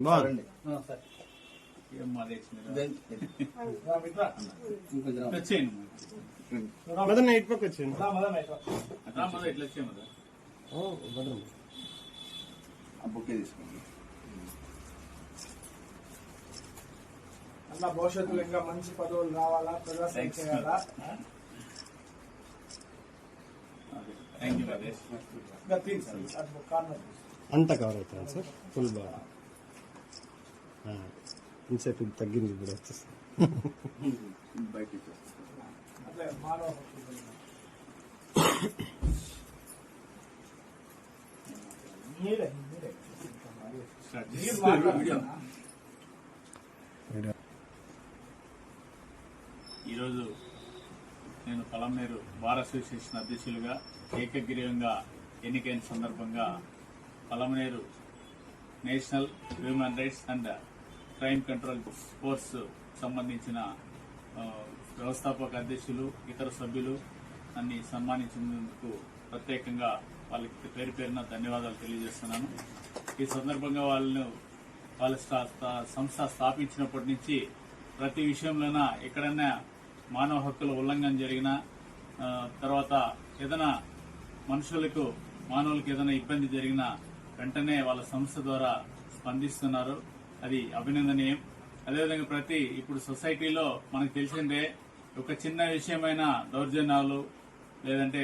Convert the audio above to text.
బాగుంది. మదన్ ఇటు పక్క వచ్చేయండి. బుక్కే తీసుకోండి. అన్న భవిష్యత్తులో ఇంకా మంచి పదవులు రావాలా, ప్రజాసేవ చేయాలా. అంతా కవర్ అవుతుంది సార్, ఫుల్ బాగా ఇంతసేపు తగ్గింది, ఇప్పుడు వచ్చేస్తుంది. బయటికి అట్లే మానవ ఈరోజు నేను పలమనేరు బార్ అసోసియేషన్ అధ్యక్షులుగా ఏకగ్రీవంగా ఎన్నికైన సందర్భంగా Palamaner national human rights and crime control force సంబంధించిన వ్యవస్థాపక అధ్యక్షులు, ఇతర సభ్యులు అన్ని సన్మానించినందుకు ప్రత్యేకంగా వాళ్ళకి పేరు పేరున ధన్యవాదాలు తెలియజేస్తున్నాను. ఈ సందర్భంగా వాళ్ళ సంస్థ స్థాపించినప్పటి నుంచి ప్రతి విషయంలోన ఎక్కడైనా మానవ హక్కుల ఉల్లంఘన జరిగినా, తర్వాత ఏదైనా మానవులకు ఏదైనా ఇబ్బంది జరిగినా వెంటనే వాళ్ళ సంస్థ ద్వారా స్పందిస్తున్నారు. అది అభినందనీయం. అదేవిధంగా ఇప్పుడు సొసైటీలో మనకు తెలిసిందే, ఒక చిన్న విషయమైన దౌర్జన్యాలు లేదంటే